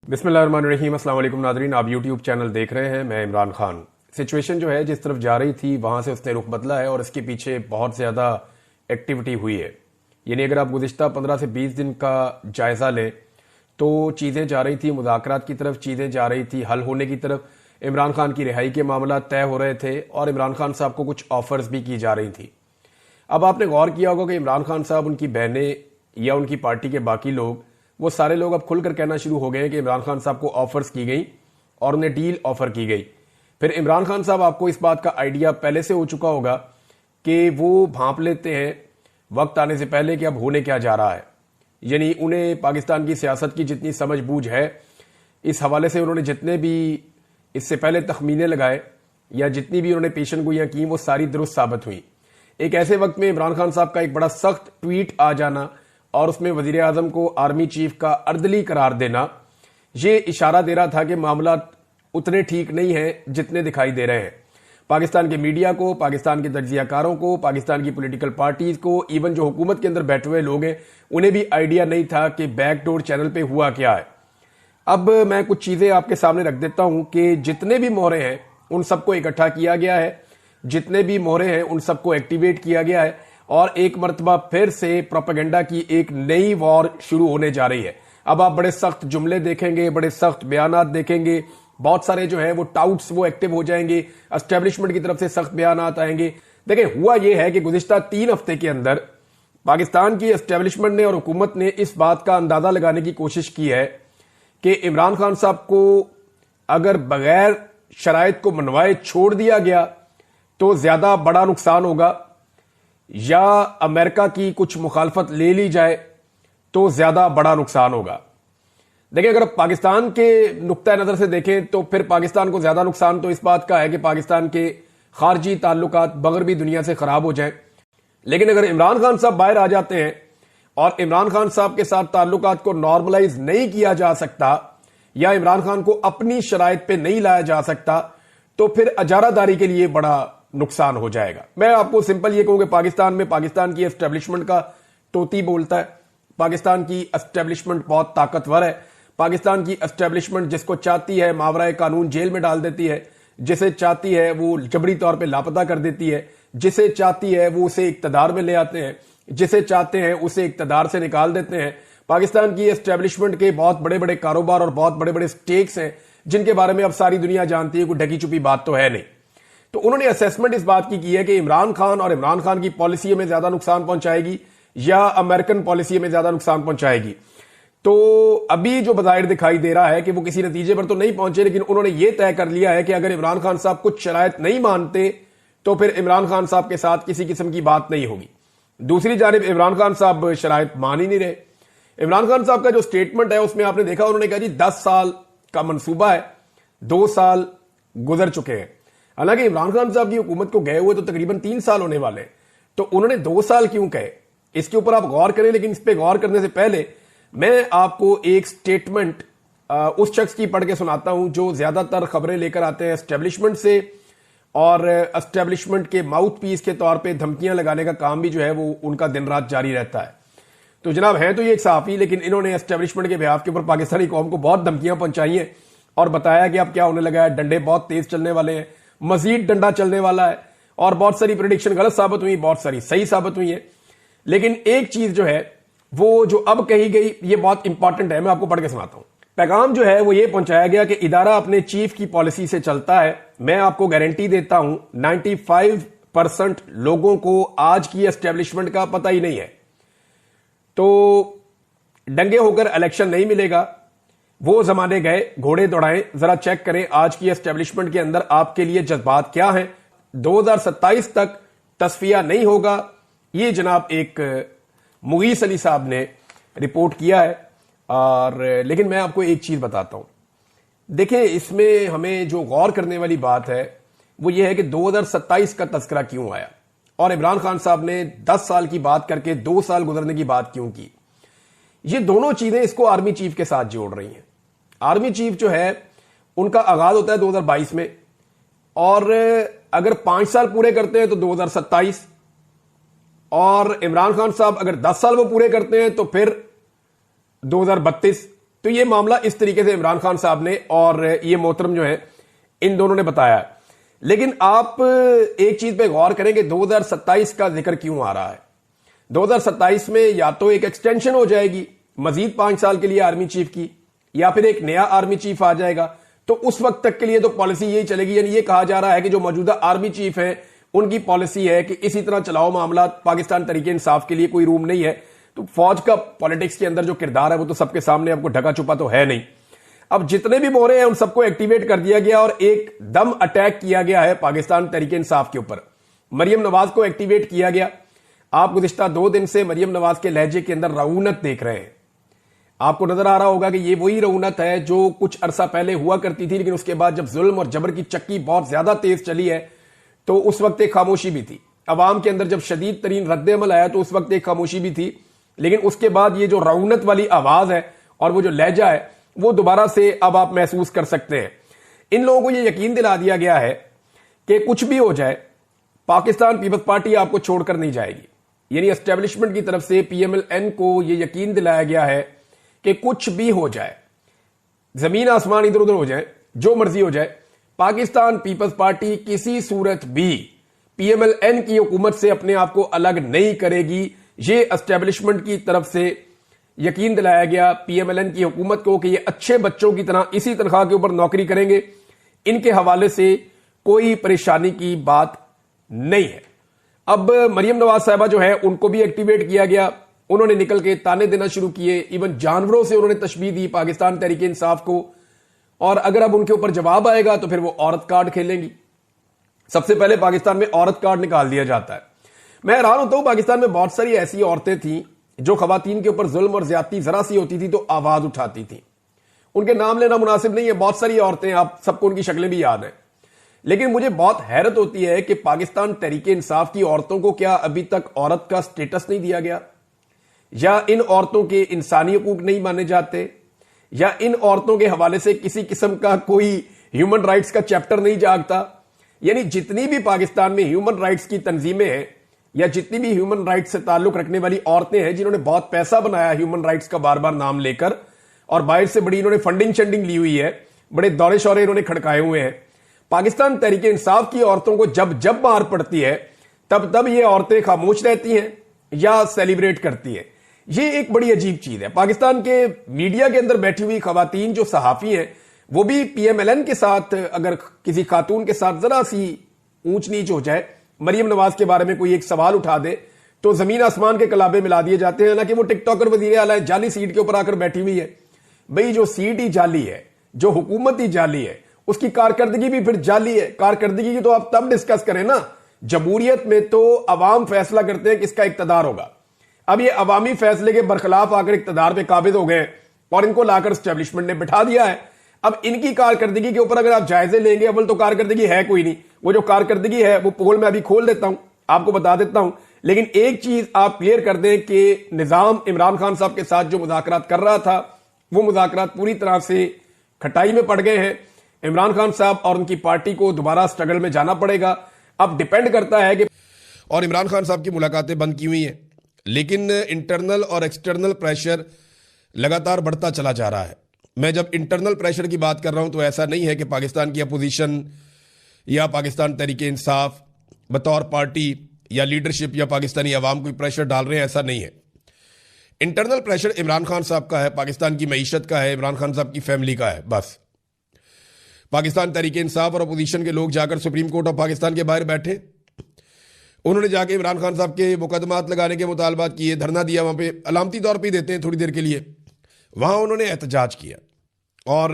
बिस्मिल्लाहिर्रहमानिर्रहीम। अस्सलाम वालेकुम नाज़रीन, आप यूट्यूब चैनल देख रहे हैं। मैं इमरान खान। सिचुएशन जो है जिस तरफ जा रही थी वहां से उसने रुख बदला है और इसके पीछे बहुत ज़्यादा एक्टिविटी हुई है। यानी अगर आप गुज़िश्ता 15 से 20 दिन का जायज़ा लें तो चीज़ें जा रही थी मुज़ाकरात की तरफ, चीज़ें जा रही थी हल होने की तरफ। इमरान खान की रिहाई के मामला तय हो रहे थे और इमरान खान साहब को कुछ ऑफर्स भी की जा रही थी। अब आपने गौर किया होगा कि इमरान खान साहब, उनकी बहनें या उनकी पार्टी के बाकी लोग, वो सारे लोग अब खुलकर कहना शुरू हो गए हैं कि इमरान खान साहब को ऑफर्स की गई और उन्हें डील ऑफर की गई। फिर इमरान खान साहब, आपको इस बात का आइडिया पहले से हो चुका होगा कि वो भांप लेते हैं वक्त आने से पहले कि अब होने क्या जा रहा है। यानी उन्हें पाकिस्तान की सियासत की जितनी समझ बूझ है, इस हवाले से उन्होंने जितने भी इससे पहले तखमीने लगाए या जितनी भी उन्होंने पेशन गोइयां की, वो सारी दुरुस्त साबित हुई। एक ऐसे वक्त में इमरान खान साहब का एक बड़ा सख्त ट्वीट आ जाना और उसमें वजीर आजम को आर्मी चीफ का अर्दली करार देना, ये इशारा दे रहा था कि मामला उतने ठीक नहीं है जितने दिखाई दे रहे हैं। पाकिस्तान के मीडिया को, पाकिस्तान के तज्जियाकारों को, पाकिस्तान की पॉलिटिकल पार्टीज को, इवन जो हुकूमत के अंदर बैठे हुए लोग हैं, उन्हें भी आइडिया नहीं था कि बैकडोर चैनल पे हुआ क्या है। अब मैं कुछ चीजें आपके सामने रख देता हूं कि जितने भी मोहरे हैं उन सबको इकट्ठा किया गया है, जितने भी मोहरे हैं उन सबको एक्टिवेट किया गया है और एक मरतबा फिर से प्रोपेगेंडा की एक नई वॉर शुरू होने जा रही है। अब आप बड़े सख्त जुमले देखेंगे, बड़े सख्त बयानात देखेंगे, बहुत सारे जो है वो टाउट्स वो एक्टिव हो जाएंगे, एस्टेब्लिशमेंट की तरफ से सख्त बयानात आएंगे। देखिए, हुआ यह है कि गुज़िश्ता 3 हफ्ते के अंदर पाकिस्तान की एस्टेब्लिशमेंट ने और हुकूमत ने इस बात का अंदाजा लगाने की कोशिश की है कि इमरान खान साहब को अगर बगैर शराइत को मनवाए छोड़ दिया गया तो ज्यादा बड़ा नुकसान होगा, या अमेरिका की कुछ मुखालफत ले ली जाए तो ज्यादा बड़ा नुकसान होगा। देखिए, अगर पाकिस्तान के नुक्ता नजर से देखें तो फिर पाकिस्तान को ज्यादा नुकसान तो इस बात का है कि पाकिस्तान के खारजी ताल्लुकात मगरबी दुनिया से खराब हो जाए। लेकिन अगर इमरान खान साहब बाहर आ जाते हैं और इमरान खान साहब के साथ ताल्लुकात को नॉर्मलाइज नहीं किया जा सकता या इमरान खान को अपनी शराइत पे नहीं लाया जा सकता, तो फिर अजारादारी के लिए बड़ा नुकसान हो जाएगा। मैं आपको सिंपल ये कहूं कि पाकिस्तान में पाकिस्तान की एस्टेब्लिशमेंट का तोती बोलता है। पाकिस्तान की एस्टेब्लिशमेंट बहुत ताकतवर है। पाकिस्तान की एस्टेब्लिशमेंट जिसको चाहती है मावराए कानून जेल में डाल देती है, जिसे चाहती है वो जबरी तौर पे लापता कर देती है, जिसे चाहती है वो उसे इक्तदार में ले आते हैं, जिसे चाहते हैं उसे इक्तदार से निकाल देते हैं। पाकिस्तान की एस्टेब्लिशमेंट के बहुत बड़े बड़े कारोबार और बहुत बड़े बड़े स्टेक्स हैं जिनके बारे में अब सारी दुनिया जानती है, कोई ढकी छुपी बात तो है नहीं। तो उन्होंने असेसमेंट इस बात की है कि इमरान खान और इमरान खान की पॉलिसी में ज्यादा नुकसान पहुंचाएगी या अमेरिकन पॉलिसी में ज्यादा नुकसान पहुंचाएगी। तो अभी जो बज़ाहिर दिखाई दे रहा है कि वो किसी नतीजे पर तो नहीं पहुंचे, लेकिन उन्होंने ये तय कर लिया है कि अगर इमरान खान साहब कुछ शराइत नहीं मानते तो फिर इमरान खान साहब के साथ किसी किस्म की बात नहीं होगी। दूसरी जानिब इमरान खान साहब शराइत मान ही नहीं रहे। इमरान खान साहब का जो स्टेटमेंट है उसमें आपने देखा, उन्होंने कहा जी 10 साल का मंसूबा है, 2 साल गुजर चुके हैं। हालांकि इमरान खान साहब की हुकूमत को गए हुए तो तकरीबन 3 साल होने वाले हैं, तो उन्होंने 2 साल क्यों कहे, इसके ऊपर आप गौर करें। लेकिन इस पे गौर करने से पहले मैं आपको एक स्टेटमेंट उस शख्स की पढ़ के सुनाता हूं जो ज्यादातर खबरें लेकर आते हैं एस्टेब्लिशमेंट से और एस्टेब्लिशमेंट के माउथ पीस के तौर पे धमकियां लगाने का काम भी जो है वो उनका दिन रात जारी रहता है। तो जनाब, है तो ये एक सहाफी, लेकिन इन्होंने एस्टेब्लिशमेंट के बिहाफ के ऊपर पाकिस्तानी कौम को बहुत धमकियां पहुंचाई हैं और बताया कि अब क्या होने लगा है, डंडे बहुत तेज चलने वाले हैं, मजीद डंडा चलने वाला है। और बहुत सारी प्रेडिक्शन गलत साबित हुई, बहुत सारी सही साबित हुई है। लेकिन एक चीज जो है वो जो अब कही गई, ये बहुत इंपॉर्टेंट है, मैं आपको पढ़ के सुनाता हूं। पैगाम जो है वो ये पहुंचाया गया कि इदारा अपने चीफ की पॉलिसी से चलता है। मैं आपको गारंटी देता हूं 95% लोगों को आज की एस्टेब्लिशमेंट का पता ही नहीं है। तो दंगे होकर इलेक्शन नहीं मिलेगा, वो जमाने गए, घोड़े दौड़ाएं। जरा चेक करें आज की एस्टेब्लिशमेंट के अंदर आपके लिए जज्बात क्या हैं। 2027 तक तस्फिया नहीं होगा, ये जनाब एक मुगीस अली साहब ने रिपोर्ट किया है। और लेकिन मैं आपको एक चीज बताता हूं, देखिए इसमें हमें जो गौर करने वाली बात है वो ये है कि 2027 का तस्करा क्यों आया और इमरान खान साहब ने 10 साल की बात करके 2 साल गुजरने की बात क्यों की। ये दोनों चीजें इसको आर्मी चीफ के साथ जोड़ रही हैं। आर्मी चीफ जो है उनका आगाज होता है 2022 में और अगर 5 साल पूरे करते हैं तो 2027, और इमरान खान साहब अगर 10 साल वो पूरे करते हैं तो फिर 2032। तो ये मामला इस तरीके से इमरान खान साहब ने और ये मोहतरम जो है इन दोनों ने बताया। लेकिन आप एक चीज पे गौर करें कि 2027 का जिक्र क्यों आ रहा है। 2027 में या तो एक एक्सटेंशन हो जाएगी मजीद 5 साल के लिए आर्मी चीफ की, या फिर एक नया आर्मी चीफ आ जाएगा। तो उस वक्त तक के लिए तो पॉलिसी यही चलेगी, यानी ये कहा जा रहा है कि जो मौजूदा आर्मी चीफ है उनकी पॉलिसी है कि इसी तरह चलाओ मामला, पाकिस्तान तरीके इंसाफ के लिए कोई रूम नहीं है। तो फौज का पॉलिटिक्स के अंदर जो किरदार है वो तो सबके सामने, आपको ढका छुपा तो है नहीं। अब जितने भी मोहरे हैं उन सबको एक्टिवेट कर दिया गया और एक दम अटैक किया गया है पाकिस्तान तरीके इंसाफ के ऊपर। मरियम नवाज को एक्टिवेट किया गया। आप गुज़िश्ता 2 दिन से मरियम नवाज के लहजे के अंदर रऊनत देख रहे हैं। आपको नजर आ रहा होगा कि ये वही रऊनत है जो कुछ अरसा पहले हुआ करती थी, लेकिन उसके बाद जब जुल्म और जबर की चक्की बहुत ज्यादा तेज चली है तो उस वक्त एक खामोशी भी थी। अवाम के अंदर जब शदीद तरीन रद्द-ए-अमल आया तो उस वक्त एक खामोशी भी थी, लेकिन उसके बाद ये जो रऊनत वाली आवाज है और वो जो लहजा है वो दोबारा से अब आप महसूस कर सकते हैं। इन लोगों को ये यकीन दिला दिया गया है कि कुछ भी हो जाए पाकिस्तान पीपल्स पार्टी आपको छोड़कर नहीं जाएगी। यानी एस्टेब्लिशमेंट की तरफ से पीएमएलएन को यह यकीन दिलाया गया है कि कुछ भी हो जाए, जमीन आसमान इधर उधर हो जाए, जो मर्जी हो जाए, पाकिस्तान पीपल्स पार्टी किसी सूरत भी पीएमएलएन की हुकूमत से अपने आप को अलग नहीं करेगी। ये एस्टेब्लिशमेंट की तरफ से यकीन दिलाया गया पीएमएलएन की हुकूमत को कि ये अच्छे बच्चों की तरह इसी तनख्वाह के ऊपर नौकरी करेंगे। इनके हवाले से कोई परेशानी की बात नहीं है। अब मरियम नवाज साहबा जो है उनको भी एक्टिवेट किया गया। उन्होंने निकल के ताने देना शुरू किए, इवन जानवरों से उन्होंने तशबीह दी पाकिस्तान तहरीके इंसाफ को। और अगर अब उनके ऊपर जवाब आएगा तो फिर वो औरत कार्ड खेलेंगी। सबसे पहले पाकिस्तान में औरत कार्ड निकाल दिया जाता है। मैं हैरान होता हूं, पाकिस्तान में बहुत सारी ऐसी औरतें थी जो खवातीन के ऊपर जुल्म और ज्यादती जरा सी होती थी तो आवाज उठाती थी। उनके नाम लेना मुनासिब नहीं है, बहुत सारी औरतें, आप सबको उनकी शक्लें भी याद हैं। लेकिन मुझे बहुत हैरत होती है कि पाकिस्तान तहरीके इंसाफ की औरतों को क्या अभी तक औरत का स्टेटस नहीं दिया गया, या इन औरतों के इंसानी हकूक नहीं माने जाते, या इन औरतों के हवाले से किसी किस्म का कोई ह्यूमन राइट्स का चैप्टर नहीं जागता। यानी जितनी भी पाकिस्तान में ह्यूमन राइट्स की तंजीमें हैं या जितनी भी ह्यूमन राइट्स से ताल्लुक रखने वाली औरतें हैं जिन्होंने बहुत पैसा बनाया ह्यूमन राइट्स का बार बार नाम लेकर, और बाहर से बड़ी इन्होंने फंडिंग शंडिंग ली हुई है, बड़े दौरे शौरे इन्होंने खड़काए हुए हैं, पाकिस्तान तहरीके इंसाफ की औरतों को जब जब मार पड़ती है तब तब ये औरतें खामोश रहती हैं या सेलिब्रेट करती हैं। ये एक बड़ी अजीब चीज है। पाकिस्तान के मीडिया के अंदर बैठी हुई खवातीन जो सहाफी हैं वो भी पीएमएलएन के साथ, अगर किसी खातून के साथ जरा सी ऊंच नीच हो जाए, मरियम नवाज के बारे में कोई एक सवाल उठा दे तो जमीन आसमान के कलाबे मिला दिए जाते हैं। ना कि वो टिकटॉकर वजीर आला है, जाली सीट के ऊपर आकर बैठी हुई है। भाई जो सीट ही जाली है, जो हुकूमत ही जाली है, उसकी कारकर्दगी भी फिर जाली है। कारकर्दगी की तो आप तब डिस्कस करें ना, जमहूरियत में तो अवाम फैसला करते हैं किसका इक्तदार होगा। अब ये अवामी फैसले के बरखिलाफ आकर इक्तदार पे काबिज हो गए और इनको लाकर स्टैब्लिशमेंट ने बिठा दिया है। अब इनकी कारकर्दगी के ऊपर अगर आप जायजे लेंगे, अव्वल तो कारकर्दगी है कोई नहीं। वो जो कारकर्दगी है वो पोल में अभी खोल देता हूं, आपको बता देता हूं। लेकिन एक चीज आप क्लियर कर दें कि निजाम इमरान खान साहब के साथ जो मुज़ाकरात कर रहा था वो मुज़ाकरात पूरी तरह से खटाई में पड़ गए हैं। इमरान खान साहब और उनकी पार्टी को दोबारा स्ट्रगल में जाना पड़ेगा। अब डिपेंड करता है कि, और इमरान खान साहब की मुलाकातें बंद की हुई हैं, लेकिन इंटरनल और एक्सटर्नल प्रेशर लगातार बढ़ता चला जा रहा है। मैं जब इंटरनल प्रेशर की बात कर रहा हूं तो ऐसा नहीं है कि पाकिस्तान की अपोजिशन या पाकिस्तान तहरीके इंसाफ बतौर पार्टी या लीडरशिप या पाकिस्तानी अवाम कोई प्रेशर डाल रहे हैं, ऐसा नहीं है। इंटरनल प्रेशर इमरान खान साहब का है, पाकिस्तान की मईशत का है, इमरान खान साहब की फैमिली का है। बस पाकिस्तान तहरीके इंसाफ और अपोजिशन के लोग जाकर सुप्रीम कोर्ट ऑफ पाकिस्तान के बाहर बैठे, उन्होंने जाके इमरान खान साहब के मुकदमात लगाने के मुतालबात किए, धरना दिया। वहां पे अलामती तौर पे देते हैं थोड़ी देर के लिए, वहां उन्होंने एहतजाज किया। और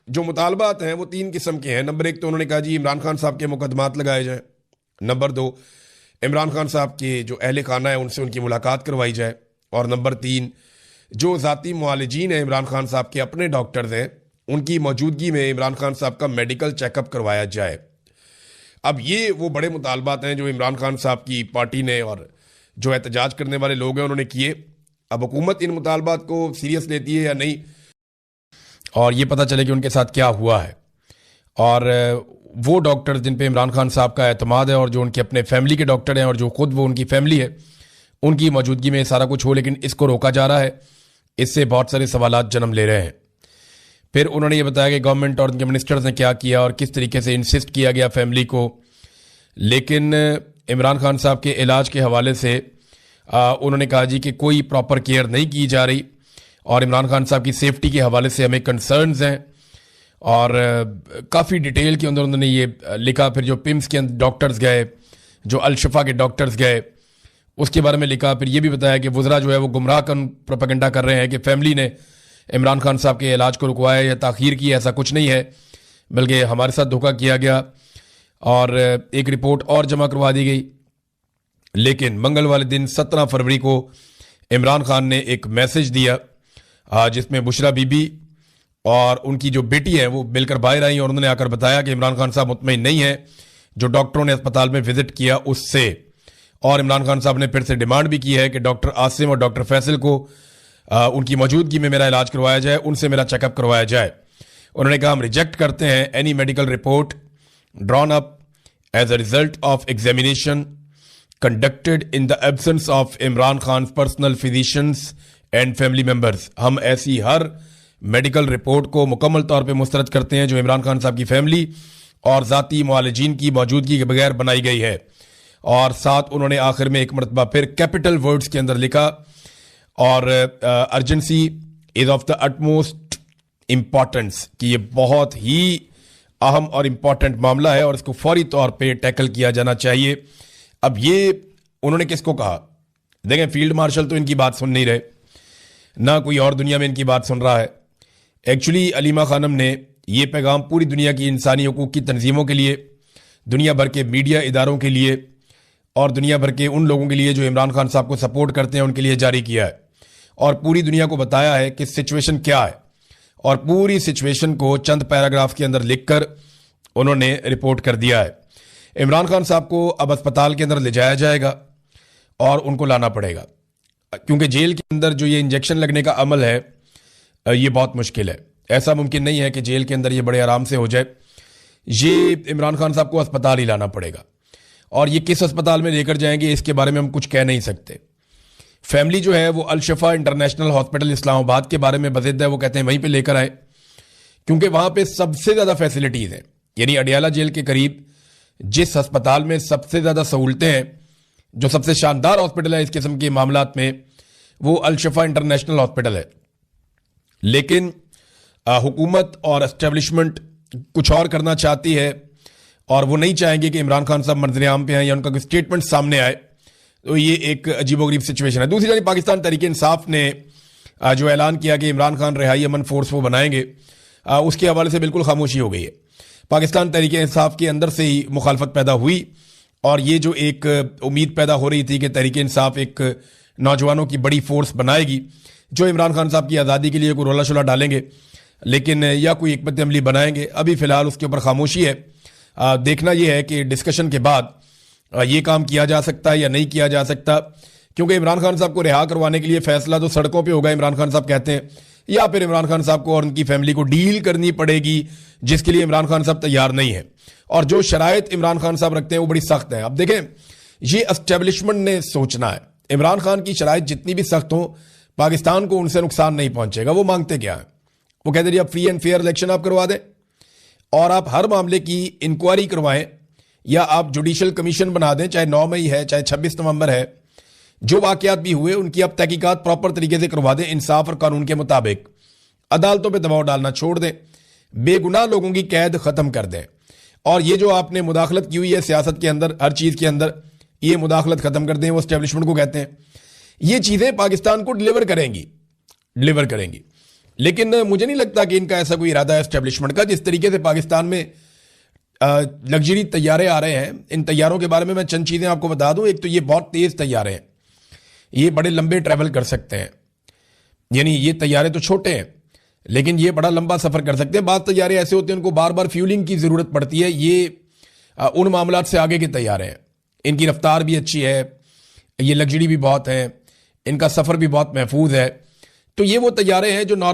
जो मुतालबात हैं वो 3 किस्म के हैं। नंबर 1 तो उन्होंने कहा जी इमरान खान साहब के मुकदमात लगाए जाए। नंबर 2 इमरान खान साहब के जो अहले खाना है उनसे उनकी मुलाकात करवाई जाए। और नंबर 3 जो ज़ाती मुआलिजीन हैं इमरान खान साहब के अपने डॉक्टर्स हैं, उनकी मौजूदगी में इमरान खान साहब का मेडिकल चेकअप करवाया जाए। अब ये वो बड़े मुतालबात हैं जो इमरान खान साहब की पार्टी ने और जो एहतजाज करने वाले लोग हैं उन्होंने किए। अब हुकूमत इन मुतालबात को सीरियस लेती है या नहीं, और ये पता चले कि उनके साथ क्या हुआ है। और वो डॉक्टर जिन पे इमरान खान साहब का एतमाद है और जो उनके अपने फैमिली के डॉक्टर हैं और जो खुद वो उनकी फैमिली है, उनकी मौजूदगी में सारा कुछ हो, लेकिन इसको रोका जा रहा है। इससे बहुत सारे सवालात जन्म ले रहे हैं। फिर उन्होंने ये बताया कि गवर्नमेंट और उनके मिनिस्टर्स ने क्या किया और किस तरीके से इंसिस्ट किया गया फैमिली को। लेकिन इमरान खान साहब के इलाज के हवाले से उन्होंने कहा जी कि कोई प्रॉपर केयर नहीं की जा रही और इमरान खान साहब की सेफ्टी के हवाले से हमें कंसर्न्स हैं। और काफ़ी डिटेल के अंदर उन्होंने ये लिखा। फिर जो पिम्स के डॉक्टर्स गए, जो अल-शिफा के डॉक्टर्स गए, उसके बारे में लिखा। फिर ये भी बताया कि वज़रा जो है वो गुमराह कन प्रोपेगेंडा कर रहे हैं कि फैमिली ने इमरान खान साहब के इलाज को रुकवाया या ताख़ीर की। ऐसा कुछ नहीं है, बल्कि हमारे साथ धोखा किया गया और एक रिपोर्ट और जमा करवा दी गई। लेकिन मंगल वाले दिन 17 फरवरी को इमरान खान ने एक मैसेज दिया जिसमें बुशरा बीबी और उनकी जो बेटी है वो मिलकर बाहर आई और उन्होंने आकर बताया कि इमरान खान साहब मुतमईन नहीं है जो डॉक्टरों ने अस्पताल में विजिट किया उससे। और इमरान खान साहब ने फिर से डिमांड भी की है कि डॉक्टर आसिम और डॉक्टर फैसल को उनकी मौजूदगी में मेरा इलाज करवाया जाए, उनसे मेरा चेकअप करवाया जाए। उन्होंने कहा हम रिजेक्ट करते हैं any medical report drawn up as a result of examination conducted in the absence of Imran Khan personal physicians and family members. हम ऐसी हर मेडिकल रिपोर्ट को मुकम्मल तौर पे मुस्तरद करते हैं जो इमरान खान साहब की फैमिली और ज़ाती मुआलिजीन की मौजूदगी के बगैर बनाई गई है। और साथ उन्होंने आखिर में एक मरतबा फिर कैपिटल वर्ड्स के अंदर लिखा और urgency is of the utmost importance, कि ये बहुत ही अहम और इम्पॉर्टेंट मामला है और इसको फौरी तौर पे टैकल किया जाना चाहिए। अब ये उन्होंने किसको कहा? देखें, फील्ड मार्शल तो इनकी बात सुन नहीं रहे, ना कोई और दुनिया में इनकी बात सुन रहा है। एक्चुअली अलीमा खानम ने ये पैगाम पूरी दुनिया की इंसानी हकूक़ की तंजीमों के लिए, दुनिया भर के मीडिया इदारों के लिए और दुनिया भर के उन लोगों के लिए जो इमरान खान साहब को सपोर्ट करते हैं उनके लिए जारी किया है और पूरी दुनिया को बताया है कि सिचुएशन क्या है। और पूरी सिचुएशन को चंद पैराग्राफ के अंदर लिखकर उन्होंने रिपोर्ट कर दिया है। इमरान खान साहब को अब अस्पताल के अंदर ले जाया जाएगा और उनको लाना पड़ेगा, क्योंकि जेल के अंदर जो ये इंजेक्शन लगने का अमल है ये बहुत मुश्किल है। ऐसा मुमकिन नहीं है कि जेल के अंदर ये बड़े आराम से हो जाए। ये इमरान खान साहब को अस्पताल ही लाना पड़ेगा और ये किस अस्पताल में लेकर जाएंगे इसके बारे में हम कुछ कह नहीं सकते। फैमिली जो है वो अल-शिफा इंटरनेशनल हॉस्पिटल इस्लामाबाद के बारे में बज़िद है, वो कहते हैं वहीं पे लेकर आए क्योंकि वहां पे सबसे ज़्यादा फैसिलिटीज़ हैं। यानी अडियाला जेल के करीब जिस अस्पताल में सबसे ज़्यादा सहूलतें हैं, जो सबसे शानदार हॉस्पिटल है इस किस्म के मामलात में, वो अल-शिफा इंटरनेशनल हॉस्पिटल है। लेकिन हुकूमत और एस्टेब्लिशमेंट कुछ और करना चाहती है और वो नहीं चाहेंगे कि इमरान खान साहब मंजर आम पे आए या उनका कोई स्टेटमेंट सामने आए। तो ये एक अजीबोगरीब सिचुएशन है। दूसरी तरफ पाकिस्तान तहरीक इंसाफ ने जो ऐलान किया कि इमरान खान रिहाई अमन फोर्स वो बनाएंगे, उसके हवाले से बिल्कुल खामोशी हो गई है। पाकिस्तान तहरीक इंसाफ के अंदर से ही मुखालफत पैदा हुई और ये जो एक उम्मीद पैदा हो रही थी कि तहरीक इंसाफ एक नौजवानों की बड़ी फोर्स बनाएगी जो इमरान खान साहब की आज़ादी के लिए कोई रोला शोला डालेंगे, लेकिन या कोई हिकमत अमली बनाएंगे। अभी फ़िलहाल उसके ऊपर खामोशी है। देखना यह है कि डिस्कशन के बाद ये काम किया जा सकता है या नहीं किया जा सकता, क्योंकि इमरान खान साहब को रिहा करवाने के लिए फैसला तो सड़कों पे होगा, इमरान खान साहब कहते हैं, या फिर इमरान खान साहब को और उनकी फैमिली को डील करनी पड़ेगी जिसके लिए इमरान खान साहब तैयार नहीं है। और जो शराइत इमरान खान साहब रखते हैं वो बड़ी सख्त है। अब देखें, ये एस्टेब्लिशमेंट ने सोचना है, इमरान खान की शराइत जितनी भी सख्त हो पाकिस्तान को उनसे नुकसान नहीं पहुंचेगा। वो मांगते क्या है? वो कहते हैं आप फ्री एंड फेयर इलेक्शन आप करवा दें और आप हर मामले की इंक्वायरी करवाएं या आप जुडिशल कमीशन बना दें, चाहे 9 मई है चाहे 26 नवंबर है, जो वाकयात भी हुए उनकी आप तहकीकात प्रॉपर तरीके से करवा दें, इंसाफ और कानून के मुताबिक। अदालतों पे दबाव डालना छोड़ दें, बेगुनाह लोगों की कैद खत्म कर दें। और ये जो आपने मुदाखलत की हुई है सियासत के अंदर, हर चीज़ के अंदर, ये मुदाखलत खत्म कर दें। वो एस्टेब्लिशमेंट को कहते हैं ये चीज़ें पाकिस्तान को डिलीवर करेंगी। लेकिन मुझे नहीं लगता कि इनका ऐसा कोई इरादा है एस्टेब्लिशमेंट का। जिस तरीके से पाकिस्तान में लग्जरी तैयारे आ रहे हैं, इन तैयारों के बारे में मैं चंद चीज़ें आपको बता दूं। एक तो ये बहुत तेज़ तैयारे हैं, ये बड़े लंबे ट्रैवल कर सकते हैं। यानी ये तैयारे तो छोटे हैं लेकिन ये बड़ा लंबा सफ़र कर सकते हैं। बाज़ तैयारे ऐसे होते हैं उनको बार बार फ्यूलिंग की ज़रूरत पड़ती है। ये उन मामलात से आगे के तैयारे हैं। इनकी रफ्तार भी अच्छी है, ये लग्जरी भी बहुत है, इनका सफ़र भी बहुत महफूज है। तो ये वो तैयारे हैं जो नॉर्मल